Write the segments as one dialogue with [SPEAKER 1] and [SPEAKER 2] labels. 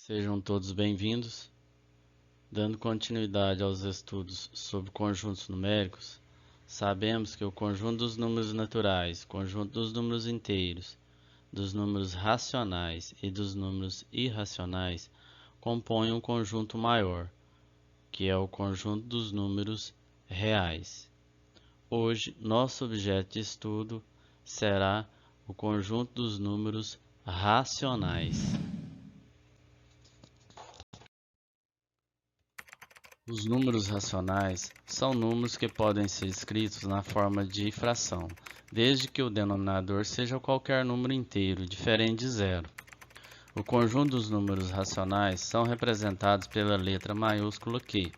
[SPEAKER 1] Sejam todos bem-vindos. Dando continuidade aos estudos sobre conjuntos numéricos, sabemos que o conjunto dos números naturais, conjunto dos números inteiros, dos números racionais e dos números irracionais compõem um conjunto maior, que é o conjunto dos números reais. Hoje, nosso objeto de estudo será o conjunto dos números racionais. Os números racionais são números que podem ser escritos na forma de fração, desde que o denominador seja qualquer número inteiro, diferente de zero. O conjunto dos números racionais são representados pela letra maiúscula Q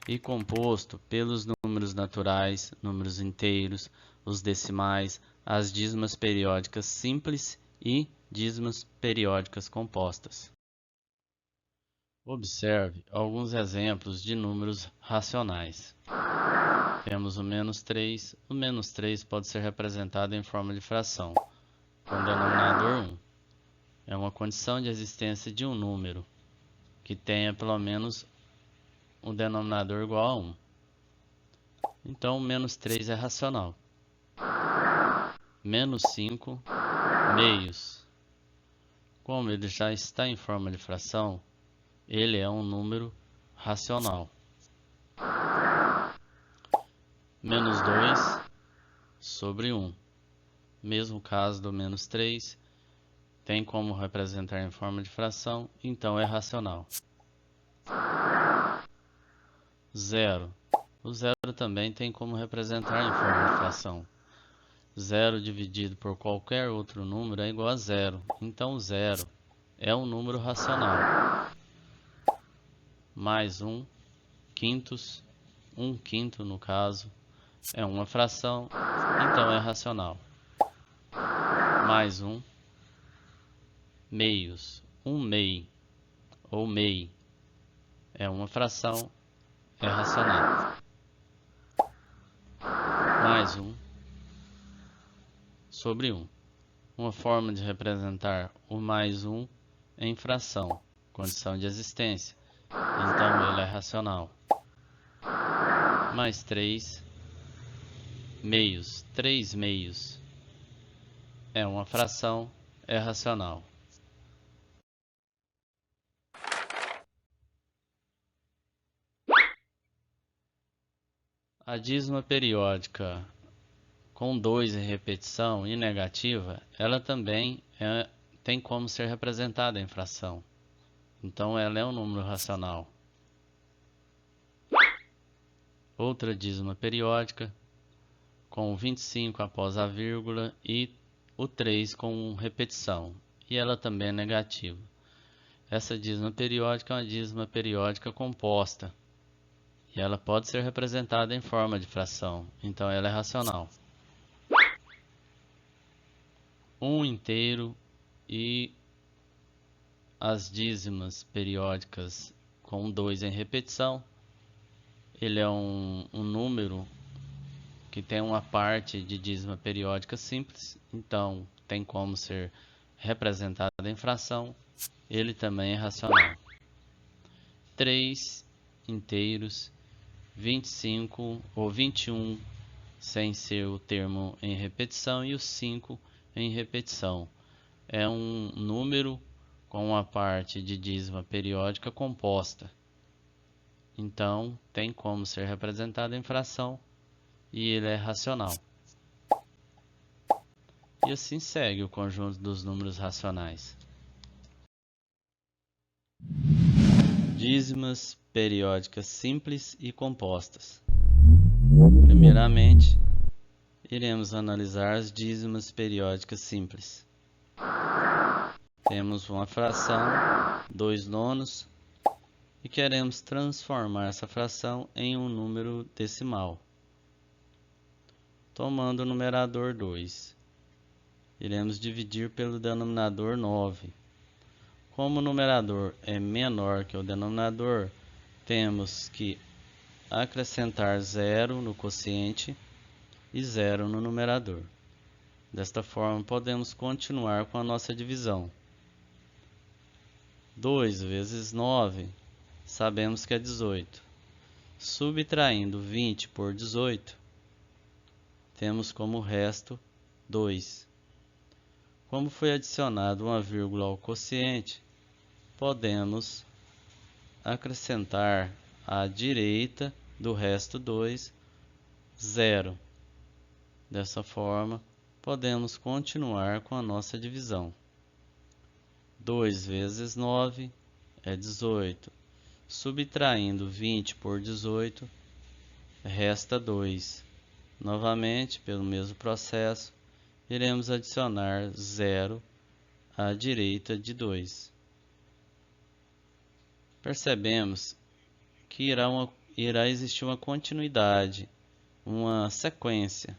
[SPEAKER 1] e composto pelos números naturais, números inteiros, os decimais, as dízimas periódicas simples e dízimas periódicas compostas. Observe alguns exemplos de números racionais. Temos o menos 3. O menos 3 pode ser representado em forma de fração, com o denominador 1. É uma condição de existência de um número que tenha pelo menos um denominador igual a 1. Então, o menos 3 é racional. Menos 5 meios. Como ele já está em forma de fração, ele é um número racional. Menos 2 sobre 1. Mesmo caso do menos 3, tem como representar em forma de fração, então é racional. 0. O 0 também tem como representar em forma de fração. 0 dividido por qualquer outro número é igual a 0, então 0 é um número racional. Mais 1 quintos, 1 quinto no caso, é uma fração, então é racional. Mais 1 meios, 1 mei ou mei é uma fração, é racional. Mais 1 sobre 1. Uma forma de representar o mais 1 em fração, condição de existência, então ele é racional. Mais 3 meios, 3 meios é uma fração, é racional. A dízima periódica com 2 em repetição e negativa, ela também tem como ser representada em fração. Então ela é um número racional. Outra dízima periódica com 25 após a vírgula e o 3 com repetição. E ela também é negativa. Essa dízima periódica é uma dízima periódica composta. E ela pode ser representada em forma de fração. Então ela é racional. 1 inteiro e as dízimas periódicas com 2 em repetição. Ele é um número que tem uma parte de dízima periódica simples, então tem como ser representado em fração. Ele também é racional. 3 inteiros, 25 ou 21 sem ser o termo em repetição e o 5 em repetição. É um número com uma parte de dízima periódica composta. Então, tem como ser representado em fração e ele é racional. E assim segue o conjunto dos números racionais. Dízimas periódicas simples e compostas. Primeiramente, iremos analisar as dízimas periódicas simples. Temos uma fração, 2 nonos, e queremos transformar essa fração em um número decimal. Tomando o numerador 2, iremos dividir pelo denominador 9. Como o numerador é menor que o denominador, temos que acrescentar 0 no quociente e 0 no numerador. Desta forma, podemos continuar com a nossa divisão. 2 vezes 9, sabemos que é 18. Subtraindo 20 por 18, temos como resto 2. Como foi adicionado uma vírgula ao quociente, podemos acrescentar à direita do resto 2, 0. Dessa forma, podemos continuar com a nossa divisão. 2 vezes 9 é 18. Subtraindo 20 por 18, resta 2. Novamente, pelo mesmo processo, iremos adicionar 0 à direita de 2. Percebemos que irá existir uma continuidade, uma sequência.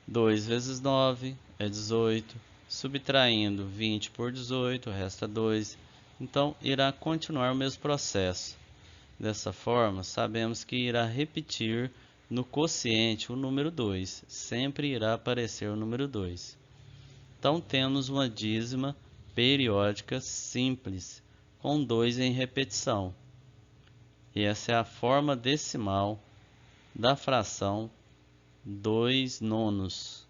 [SPEAKER 1] 2 vezes 9 é 18. Subtraindo 20 por 18, resta 2. Então, irá continuar o mesmo processo. Dessa forma, sabemos que irá repetir no quociente o número 2. Sempre irá aparecer o número 2. Então, temos uma dízima periódica simples, com 2 em repetição. E essa é a forma decimal da fração 2 nonos.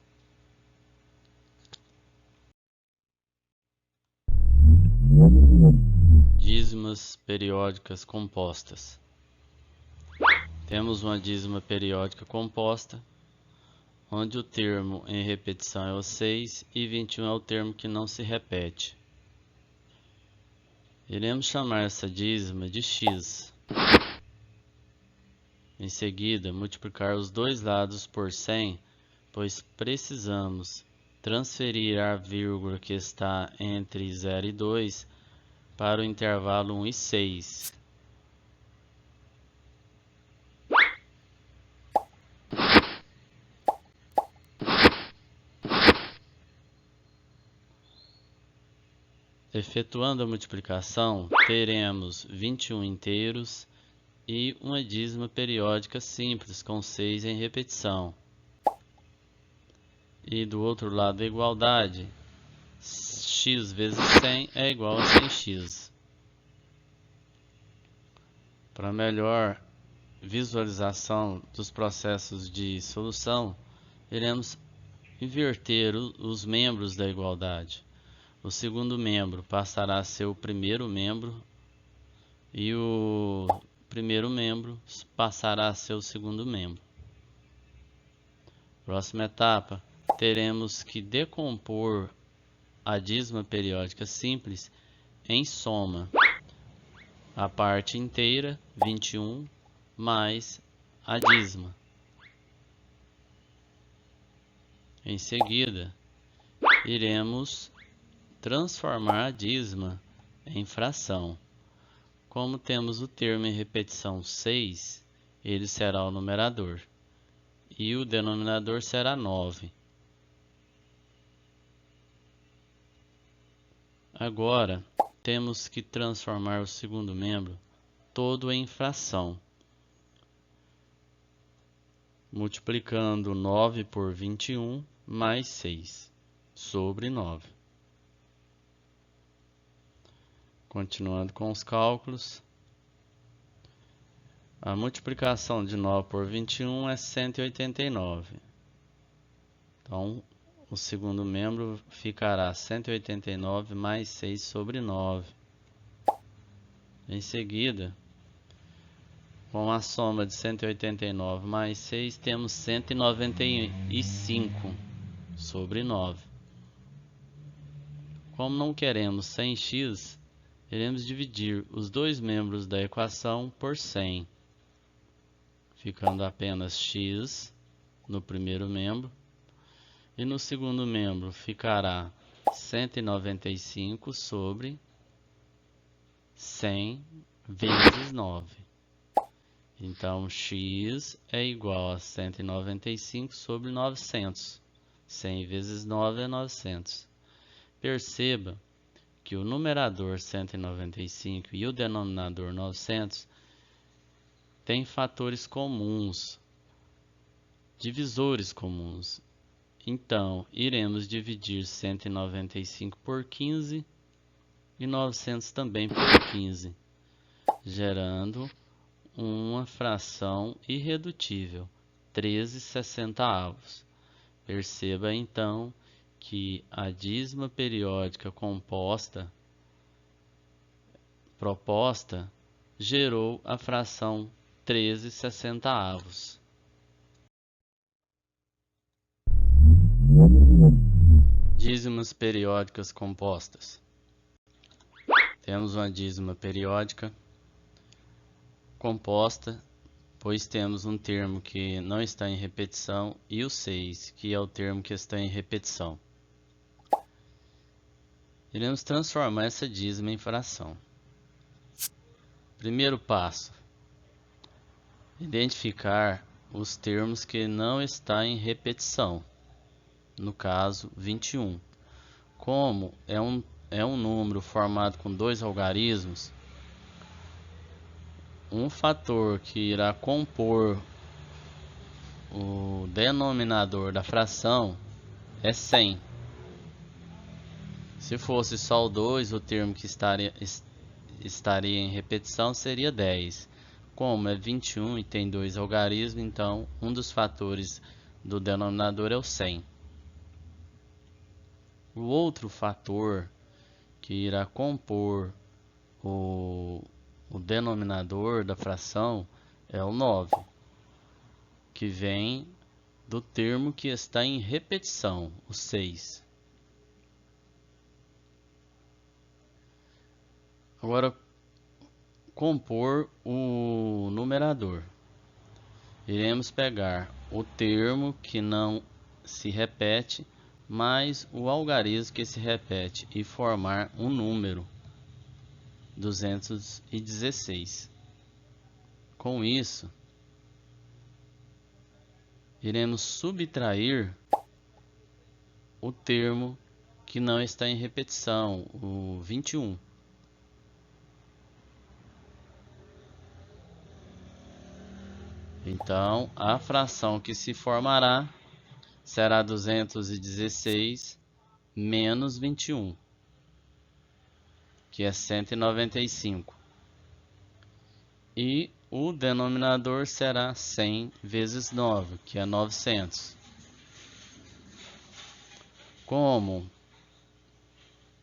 [SPEAKER 1] Dízimas periódicas compostas. Temos uma dízima periódica composta, onde o termo em repetição é o 6 e 21 é o termo que não se repete. Iremos chamar essa dízima de x. Em seguida, multiplicar os dois lados por 100, pois precisamos transferir a vírgula que está entre 0 e 2 para o intervalo 1 e 6. Efetuando a multiplicação, teremos 21 inteiros e uma dízima periódica simples com 6 em repetição. E do outro lado da igualdade, x vezes 100 é igual a 100x. Para melhor visualização dos processos de solução, iremos inverter os membros da igualdade. O segundo membro passará a ser o primeiro membro e o primeiro membro passará a ser o segundo membro. Próxima etapa, teremos que decompor a dízima periódica simples em soma. A parte inteira, 21, mais a dízima. Em seguida, iremos transformar a dízima em fração. Como temos o termo em repetição 6, ele será o numerador e o denominador será 9. Agora, temos que transformar o segundo membro todo em fração, multiplicando 9 por 21 mais 6 sobre 9. Continuando com os cálculos, a multiplicação de 9 por 21 é 189. Então, o segundo membro ficará 189 mais 6 sobre 9. Em seguida, com a soma de 189 mais 6, temos 195 sobre 9. Como não queremos 100x, iremos dividir os dois membros da equação por 100, ficando apenas x no primeiro membro, e no segundo membro ficará 195 sobre 100 vezes 9. Então, x é igual a 195 sobre 900. 100 vezes 9 é 900. Perceba que o numerador 195 e o denominador 900 têm fatores comuns, divisores comuns. Então, iremos dividir 195 por 15 e 900 também por 15, gerando uma fração irredutível, 13/60. Perceba então que a dízima periódica proposta gerou a fração 13/60. Dízimas periódicas compostas. Temos uma dízima periódica composta, pois temos um termo que não está em repetição e o 6, que é o termo que está em repetição. Iremos transformar essa dízima em fração. Primeiro passo: identificar os termos que não estão em repetição. No caso, 21. Como é um número formado com dois algarismos, um fator que irá compor o denominador da fração é 100. Se fosse só o 2, o termo que estaria em repetição seria 10. Como é 21 e tem dois algarismos, então um dos fatores do denominador é o 100. O outro fator que irá compor o denominador da fração é o 9, que vem do termo que está em repetição, o 6. Agora, compor o numerador. Iremos pegar o termo que não se repete mais o algarismo que se repete e formar um número, 216. Com isso, iremos subtrair o termo que não está em repetição, o 21. Então, a fração que se formará será 216 menos 21, que é 195. E o denominador será 100 vezes 9, que é 900. Como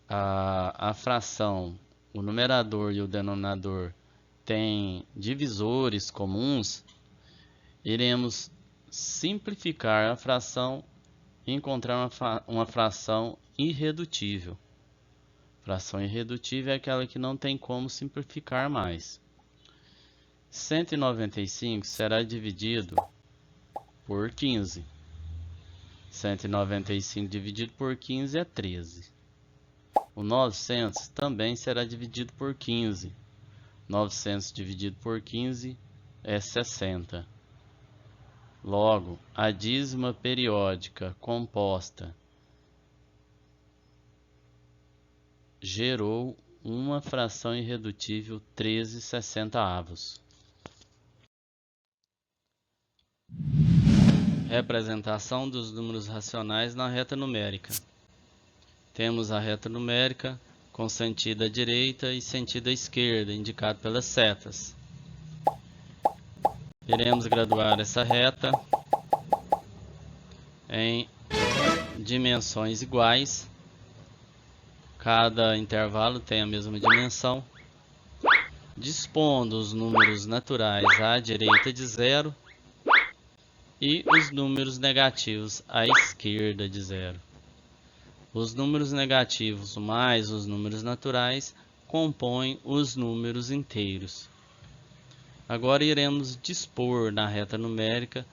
[SPEAKER 1] a fração, o numerador e o denominador têm divisores comuns, iremos simplificar a fração e encontrar uma fração irredutível. Fração irredutível é aquela que não tem como simplificar mais. 195 será dividido por 15. 195 dividido por 15 é 13. O 900 também será dividido por 15. 900 dividido por 15 é 60. Logo, a dízima periódica composta gerou uma fração irredutível 13/60. Representação dos números racionais na reta numérica. Temos a reta numérica com sentido à direita e sentido à esquerda, indicado pelas setas. Iremos graduar essa reta em dimensões iguais. Cada intervalo tem a mesma dimensão. Dispondo os números naturais à direita de 0 e os números negativos à esquerda de 0. Os números negativos mais os números naturais compõem os números inteiros. Agora iremos dispor na reta numérica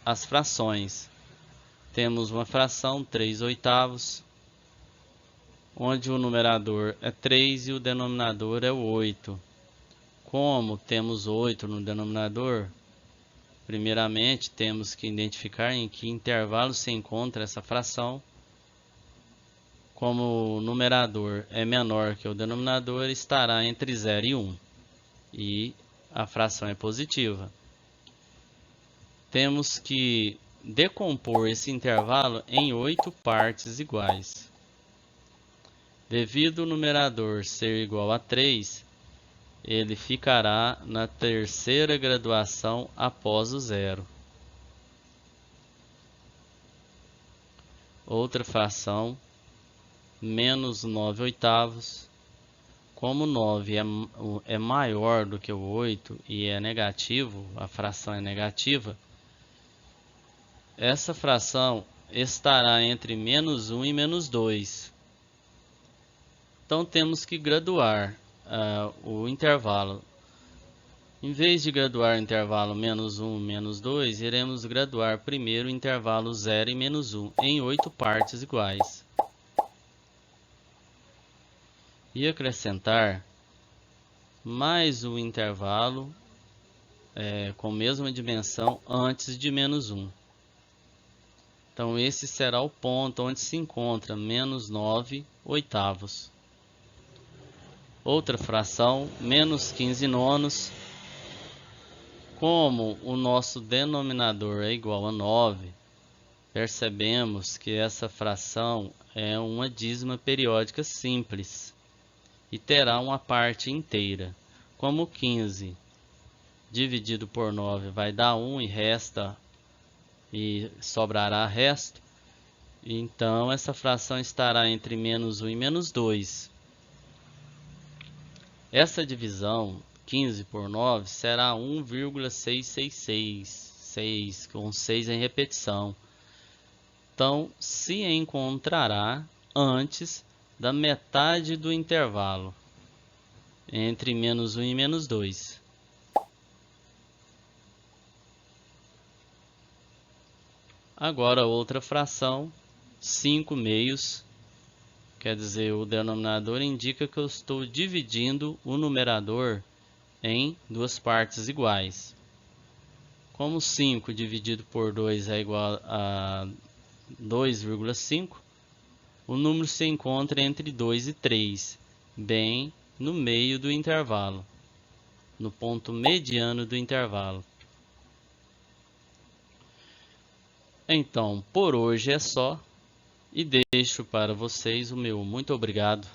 [SPEAKER 1] as frações. Temos uma fração 3/8, onde o numerador é 3 e o denominador é 8. Como temos 8 no denominador, primeiramente temos que identificar em que intervalo se encontra essa fração. Como o numerador é menor que o denominador, estará entre 0 e 1. E a fração é positiva. Temos que decompor esse intervalo em 8 partes iguais. Devido o numerador ser igual a 3, ele ficará na terceira graduação após o zero. Outra fração, menos 9 oitavos. Como 9 é maior do que o 8 e é negativo, a fração é negativa, essa fração estará entre menos 1 e menos 2. Então temos que graduar o intervalo. Em vez de graduar o intervalo menos 1, menos 2, iremos graduar primeiro o intervalo 0 e menos 1 em 8 partes iguais. E acrescentar mais o intervalo com a mesma dimensão antes de menos 1. Então esse será o ponto onde se encontra menos 9 oitavos. Outra fração, menos 15 nonos. Como o nosso denominador é igual a 9, percebemos que essa fração é uma dízima periódica simples e terá uma parte inteira. Como 15 dividido por 9 vai dar 1 e sobrará resto, então essa fração estará entre menos 1 e menos 2. Essa divisão 15 por 9 será 1,666, com 6 em repetição. Então, se encontrará antes da metade do intervalo, entre menos 1 e menos 2. Agora, outra fração, 5 meios. Quer dizer, o denominador indica que eu estou dividindo o numerador em duas partes iguais. Como 5 dividido por 2 é igual a 2,5, o número se encontra entre 2 e 3, bem no meio do intervalo, no ponto mediano do intervalo. Então, por hoje é só, e deixo para vocês o meu muito obrigado.